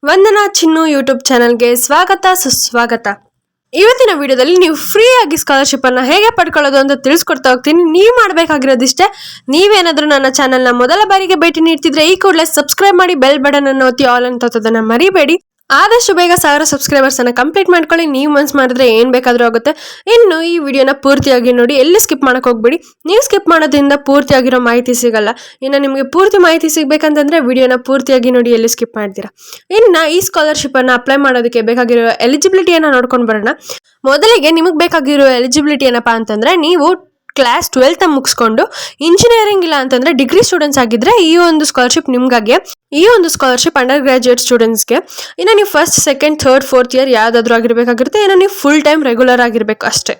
ವಂದನಾ ಚಿನ್ನು YouTube ಚಾನಲ್ಗೆ ಸ್ವಾಗತ ಸುಸ್ವಾಗತ. ಇವತ್ತಿನ ವಿಡಿಯೋದಲ್ಲಿ ನೀವು ಫ್ರೀ ಆಗಿ ಸ್ಕಾಲರ್ಶಿಪ್ ಅನ್ನ ಹೇಗೆ ಪಡ್ಕೊಳ್ಳೋದು ಅಂತ ತಿಳಿಸ್ಕೊಡ್ತಾ ಹೋಗ್ತೀನಿ. ನೀವು ಮಾಡಬೇಕಾಗಿರೋದಿಷ್ಟೇ, ನೀವೇನಾದ್ರೂ ನನ್ನ ಚಾನಲ್ನ ಮೊದಲ ಬಾರಿಗೆ ಭೇಟಿ ನೀಡ್ತಿದ್ರೆ ಈ ಕೂಡಲೇ ಸಬ್ಸ್ಕ್ರೈಬ್ ಮಾಡಿ, ಬೆಲ್ ಬಟನ್ ಅನ್ನು ಒತ್ತಿ ಆಲ್ ಅಂತ ಒತ್ತೋದನ್ನ ಮರಿಬೇಡಿ. ಆದಷ್ಟು ಬೇಗ 1000 ಸಬ್ಸ್ಕ್ರೈಬರ್ಸ್ ಅನ್ನ ಕಂಪ್ಲೀಟ್ ಮಾಡ್ಕೊಳ್ಳಿ. ನೀವು ಮನ್ಸ್ ಮಾಡಿದ್ರೆ ಏನ್ ಬೇಕಾದ್ರೂ ಆಗುತ್ತೆ. ಇನ್ನು ಈ ವಿಡಿಯೋನ ಪೂರ್ತಿಯಾಗಿ ನೋಡಿ, ಎಲ್ಲಿ ಸ್ಕಿಪ್ ಮಾಡಕ್ ಹೋಗ್ಬೇಡಿ. ನೀವು ಸ್ಕಿಪ್ ಮಾಡೋದ್ರಿಂದ ಪೂರ್ತಿಯಾಗಿರೋ ಮಾಹಿತಿ ಸಿಗಲ್ಲ. ಇನ್ನು ನಿಮಗೆ ಪೂರ್ತಿ ಮಾಹಿತಿ ಸಿಗ್ಬೇಕಂತಂದ್ರೆ ವಿಡಿಯೋನ ಪೂರ್ತಿಯಾಗಿ ನೋಡಿ, ಎಲ್ಲಿ ಸ್ಕಿಪ್ ಮಾಡ್ತೀರಾ. ಇನ್ನು ಈ ಸ್ಕಾಲರ್ಶಿಪ್ ಅನ್ನ ಅಪ್ಲೈ ಮಾಡೋದಕ್ಕೆ ಬೇಕಾಗಿರೋ ಎಲಿಜಿಬಿಲಿಟಿಯನ್ನ ನೋಡ್ಕೊಂಡು ಬರೋಣ. ಮೊದಲಿಗೆ ನಿಮಗೆ ಬೇಕಾಗಿರೋ ಎಲಿಜಿಬಿಲಿಟಿ ಏನಪ್ಪಾ ಅಂತಂದ್ರೆ, ನೀವು ಕ್ಲಾಸ್ 12th ಮುಗಿಸ್ಕೊಂಡು ಇಂಜಿನಿಯರಿಂಗ್ ಇಲ್ಲ ಅಂತಂದ್ರೆ ಡಿಗ್ರಿ ಸ್ಟೂಡೆಂಟ್ಸ್ ಆಗಿದ್ರೆ ಈ ಒಂದು ಸ್ಕಾಲರ್ಶಿಪ್ ನಿಮ್ಗಾಗಿ. ಈ ಒಂದು ಸ್ಕಾಲರ್ಶಿಪ್ ಅಂಡರ್ ಗ್ರಾಜುಯೇಟ್ ಸ್ಟೂಡೆಂಟ್ಸ್ಗೆ. ಇನ್ನು ನೀವು first, second, third, fourth year ಯಾವ್ದಾದ್ರು ಆಗಿರ್ಬೇಕಾಗಿರುತ್ತೆ. ಇನ್ನು ನೀವು ಫುಲ್ ಟೈಮ್ ರೆಗ್ಯುಲರ್ ಆಗಿರ್ಬೇಕು ಅಷ್ಟೇ.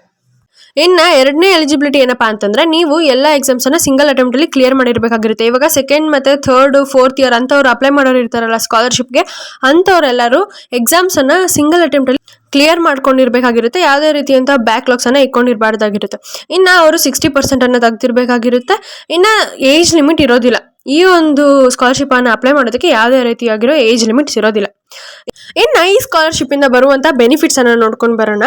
ಇನ್ನು ಎರಡನೇ ಎಲಿಜಿಬಿಲಿಟಿ ಏನಪ್ಪಾ ಅಂತಂದ್ರೆ, ನೀವು ಎಲ್ಲ ಎಕ್ಸಾಮ್ಸ್ ಅನ್ನ ಸಿಂಗಲ್ ಅಟೆಂಪ್ಟ್ ಅಲ್ಲಿ ಕ್ಲಿಯರ್ ಮಾಡಿರ್ಬೇಕಾಗಿರುತ್ತೆ. ಇವಾಗ ಸೆಕೆಂಡ್ ಮತ್ತೆ ಥರ್ಡ್, ಫೋರ್ತ್ ಇಯರ್ ಅಂತವ್ರು ಅಪ್ಲೈ ಮಾಡೋರು ಇರ್ತಾರಲ್ಲ ಸ್ಕಾಲರ್ಶಿಪ್ಗೆ, ಅಂತವ್ರೆಲ್ಲರೂ ಎಕ್ಸಾಮ್ಸ್ ಅನ್ನ ಸಿಂಗಲ್ ಅಟೆಂಪ್ಟ್ ಅಲ್ಲಿ ಕ್ಲಿಯರ್ ಮಾಡ್ಕೊಂಡಿರ್ಬೇಕಾಗಿರುತ್ತೆ. ಯಾವುದೇ ರೀತಿಯಂತ ಬ್ಯಾಕ್ಲಾಗ್ಸ್ ಅನ್ನ ಇಟ್ಕೊಂಡಿರಬಾರ್ದಾಗಿರುತ್ತೆ. ಇನ್ನು ಅವರು 60% ಅನ್ನ ತೆಗ್ದಿರ್ಬೇಕಾಗಿರುತ್ತೆ. ಇನ್ನ ಏಜ್ ಲಿಮಿಟ್ ಇರೋದಿಲ್ಲ. ಈ ಒಂದು ಸ್ಕಾಲರ್ಶಿಪ್ ಅನ್ನ ಅಪ್ಲೈ ಮಾಡೋದಕ್ಕೆ ಯಾವುದೇ ರೀತಿಯಾಗಿರೋ ಏಜ್ ಲಿಮಿಟ್ಸ್ ಇರೋದಿಲ್ಲ. ಇನ್ನು ಈ ಸ್ಕಾಲರ್ಶಿಪ್ ಇಂದ ಬರುವಂತ ಬೆನಿಫಿಟ್ಸ್ ಅನ್ನ ನೋಡ್ಕೊಂಡು ಬರೋಣ.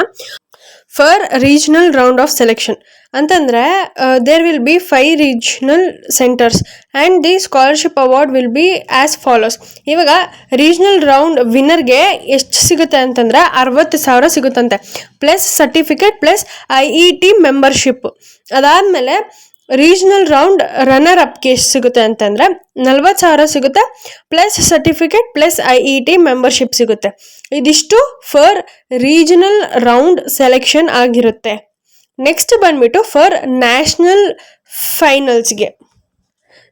For regional round of selection ಅಂತಂದ್ರೆ there will be 5 regional centres and the scholarship award will be as follows. ಇವಾಗ ರೀಜನಲ್ ರೌಂಡ್ ವಿನ್ನರ್ಗೆ ಎಷ್ಟು ಸಿಗುತ್ತೆ ಅಂತಂದ್ರೆ 60,000 ಸಿಗುತ್ತಂತೆ, plus certificate plus IET membership. ಅದಾದ್ಮೇಲೆ ರೀಜನಲ್ ರೌಂಡ್ ರನ್ನರ್ ಅಪ್ಗೆ ಎಷ್ಟು ಸಿಗುತ್ತೆ ಅಂತಂದ್ರೆ 40,000 ಸಿಗುತ್ತೆ, plus certificate plus IET membership ಸಿಗುತ್ತೆ. ಇದಿಷ್ಟು ಫಾರ್ ರೀಜನಲ್ ರೌಂಡ್ ಸೆಲೆಕ್ಷನ್ ಆಗಿರುತ್ತೆ. ನೆಕ್ಸ್ಟ್ ಬಂದ್ಬಿಟ್ಟು ಫಾರ್ ನ್ಯಾಷನಲ್ ಫೈನಲ್ಸ್ಗೆ.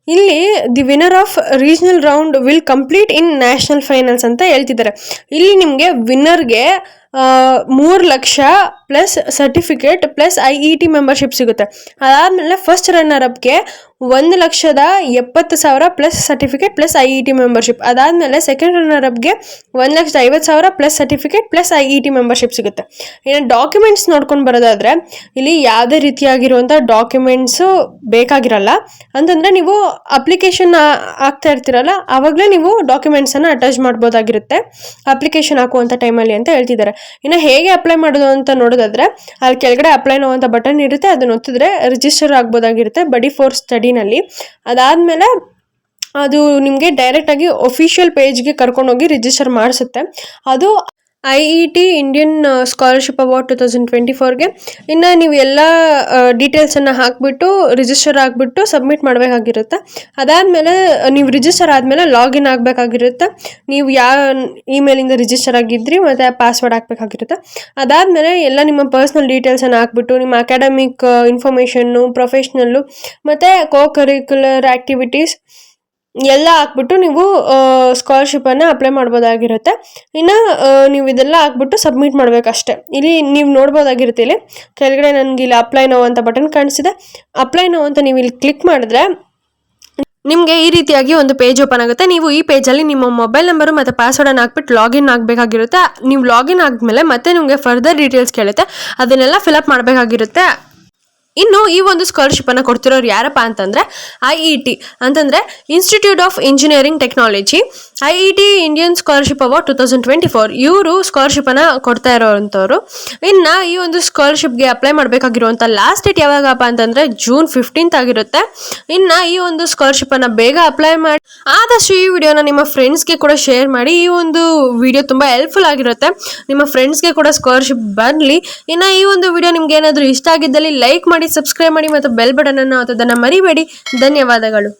ಇಲ್ಲಿ the winner of regional round will complete in national finals ಅಂತ ಹೇಳ್ತಿದ್ದಾರೆ. ಇಲ್ಲಿ ನಿಮಗೆ ವಿನ್ನರ್ಗೆ 3 lakh plus certificate plus IET membership ಸಿಗುತ್ತೆ. ಅದಾದಮೇಲೆ ಫಸ್ಟ್ ರನ್ನರ್ ಅಪ್ಗೆ 1,70,000 plus certificate plus IET membership. ಅದಾದಮೇಲೆ ಸೆಕೆಂಡ್ ರನ್ನರ್ ಅಪ್ಗೆ 1,50,000 plus certificate plus IET membership ಸಿಗುತ್ತೆ. ಇನ್ನು ಡಾಕ್ಯುಮೆಂಟ್ಸ್ ನೋಡ್ಕೊಂಡು ಬರೋದಾದ್ರೆ ಇಲ್ಲಿ ಯಾವುದೇ ರೀತಿಯಾಗಿರುವಂಥ ಡಾಕ್ಯುಮೆಂಟ್ಸು ಬೇಕಾಗಿರಲ್ಲ. ಅಂತಂದರೆ ನೀವು ಅಪ್ಲಿಕೇಶನ್ ಹಾಕ್ತಾ ಇರ್ತೀರಲ್ಲ, ಆವಾಗಲೇ ನೀವು ಡಾಕ್ಯುಮೆಂಟ್ಸನ್ನು ಅಟ್ಯಾಚ್ ಮಾಡ್ಬೋದಾಗಿರುತ್ತೆ ಅಪ್ಲಿಕೇಶನ್ ಹಾಕುವಂಥ ಟೈಮಲ್ಲಿ ಅಂತ ಹೇಳ್ತಿದ್ದಾರೆ. ಇನ್ನು ಹೇಗೆ ಅಪ್ಲೈ ಮಾಡೋದು ಅಂತ ನೋಡೋದಾದ್ರೆ, ಅಲ್ಲಿ ಕೆಳಗಡೆ ಅಪ್ಲೈ ನೋ ಅಂತ ಬಟನ್ ಇರುತ್ತೆ, ಅದನ್ನ ಒತ್ತಿದ್ರೆ ರಿಜಿಸ್ಟರ್ ಆಗ್ಬೋದಾಗಿರುತ್ತೆ ಬಡಿ ಫಾರ್ ಸ್ಟಡಿನಲ್ಲಿ. ಅದಾದಮೇಲೆ ಅದು ನಿಮಗೆ ಡೈರೆಕ್ಟಾಗಿ ಒಫಿಷಿಯಲ್ ಪೇಜ್ಗೆ ಕರ್ಕೊಂಡೋಗಿ ರಿಜಿಸ್ಟರ್ ಮಾಡಿಸುತ್ತೆ. ಅದು IET ಇಂಡಿಯನ್ ಸ್ಕಾಲರ್ಶಿಪ್ ಅವಾರ್ಡ್ 2024ಗೆ. ಇನ್ನು ನೀವು ಎಲ್ಲ ಡೀಟೇಲ್ಸನ್ನು ಹಾಕಿಬಿಟ್ಟು ರಿಜಿಸ್ಟರ್ ಆಗಿಬಿಟ್ಟು ಸಬ್ಮಿಟ್ ಮಾಡಬೇಕಾಗಿರುತ್ತೆ. ಅದಾದಮೇಲೆ ನೀವು ರಿಜಿಸ್ಟರ್ ಆದಮೇಲೆ ಲಾಗಿನ್ ಆಗಬೇಕಾಗಿರುತ್ತೆ. ನೀವು ಯಾವ ಇಮೇಲಿಂದ ರಿಜಿಸ್ಟರ್ ಆಗಿದ್ರಿ ಮತ್ತು ಪಾಸ್ವರ್ಡ್ ಹಾಕಬೇಕಾಗಿರುತ್ತೆ. ಅದಾದಮೇಲೆ ಎಲ್ಲ ನಿಮ್ಮ ಪರ್ಸ್ನಲ್ ಡೀಟೇಲ್ಸನ್ನು ಹಾಕ್ಬಿಟ್ಟು ನಿಮ್ಮ ಅಕಾಡೆಮಿಕ್ ಇನ್ಫಾರ್ಮೇಷನ್ನು, ಪ್ರೊಫೆಷ್ನಲ್ಲು ಮತ್ತು ಕರಿಕ್ಯುಲರ್ ಆ್ಯಕ್ಟಿವಿಟೀಸ್ ಎಲ್ಲ ಹಾಕ್ಬಿಟ್ಟು ನೀವು ಸ್ಕಾಲರ್ಶಿಪ್ಪನ್ನು ಅಪ್ಲೈ ಮಾಡ್ಬೋದಾಗಿರುತ್ತೆ. ಇನ್ನು ನೀವು ಇದೆಲ್ಲ ಹಾಕ್ಬಿಟ್ಟು ಸಬ್ಮಿಟ್ ಮಾಡಬೇಕಷ್ಟೆ. ಇಲ್ಲಿ ನೀವು ನೋಡ್ಬೋದಾಗಿರುತ್ತೆ, ಇಲ್ಲಿ ಕೆಳಗಡೆ ನನಗೆ ಇಲ್ಲಿ ಅಪ್ಲೈ ನೋ ಅಂತ ಬಟನ್ ಕಾಣಿಸಿದೆ. ಅಪ್ಲೈ ನೋ ಅಂತ ನೀವು ಇಲ್ಲಿ ಕ್ಲಿಕ್ ಮಾಡಿದ್ರೆ ನಿಮಗೆ ಈ ರೀತಿಯಾಗಿ ಒಂದು ಪೇಜ್ ಓಪನ್ ಆಗುತ್ತೆ. ನೀವು ಈ ಪೇಜಲ್ಲಿ ನಿಮ್ಮ ಮೊಬೈಲ್ ನಂಬರು ಮತ್ತು ಪಾಸ್ವರ್ಡನ್ನು ಹಾಕ್ಬಿಟ್ಟು ಲಾಗಿನ್ ಆಗಬೇಕಾಗಿರುತ್ತೆ. ನೀವು ಲಾಗಿನ್ ಆದಮೇಲೆ ಮತ್ತೆ ನಿಮಗೆ ಫರ್ದರ್ ಡೀಟೇಲ್ಸ್ ಕೇಳುತ್ತೆ, ಅದನ್ನೆಲ್ಲ ಫಿಲಪ್ ಮಾಡಬೇಕಾಗಿರುತ್ತೆ. ಇನ್ನು ಈ ಒಂದು ಸ್ಕಾಲರ್ಶಿಪ್ ಅನ್ನು ಕೊಡ್ತಿರೋರು ಯಾರಪ್ಪ ಅಂತಂದ್ರೆ IET ಅಂತಂದ್ರೆ institute of engineering technology. IET Indian scholarship award 2024 ಇವರು ಸ್ಕಾಲರ್ಶಿಪ್ ಅನ್ನ ಕೊಡ್ತಾ ಇರೋವಂಥವ್ರು. ಇನ್ನು ಈ ಒಂದು ಸ್ಕಾಲರ್ಶಿಪ್ಗೆ ಅಪ್ಲೈ ಮಾಡಬೇಕಾಗಿರುವಂಥ ಲಾಸ್ಟ್ ಡೇಟ್ ಯಾವಾಗಪ್ಪ ಅಂತಂದ್ರೆ June 15th ಆಗಿರುತ್ತೆ. ಇನ್ನು ಈ ಒಂದು ಸ್ಕಾಲರ್ಶಿಪ್ ಅನ್ನ ಬೇಗ ಅಪ್ಲೈ ಮಾಡಿ. ಆದಷ್ಟು ಈ ವಿಡಿಯೋನ ನಿಮ್ಮ ಫ್ರೆಂಡ್ಸ್ಗೆ ಕೂಡ ಶೇರ್ ಮಾಡಿ. ಈ ಒಂದು ವಿಡಿಯೋ ತುಂಬಾ ಹೆಲ್ಪ್ಫುಲ್ ಆಗಿರುತ್ತೆ. ನಿಮ್ಮ ಫ್ರೆಂಡ್ಸ್ಗೆ ಕೂಡ ಸ್ಕಾಲರ್ಶಿಪ್ ಬರಲಿ. ಇನ್ನು ಈ ಒಂದು ವಿಡಿಯೋ ನಿಮ್ಗೆ ಏನಾದರೂ ಇಷ್ಟ ಆಗಿದ್ದಲ್ಲಿ ಲೈಕ್ ಮಾಡಿ, ಸಬ್ಸ್ಕ್ರೈಬ್ ಮಾಡಿ ಮತ್ತು ಬೆಲ್ ಬಟನ್ ಅನ್ನು ಒತ್ತೋದನ್ನ ಮರಿಬೇಡಿ. ಧನ್ಯವಾದಗಳು.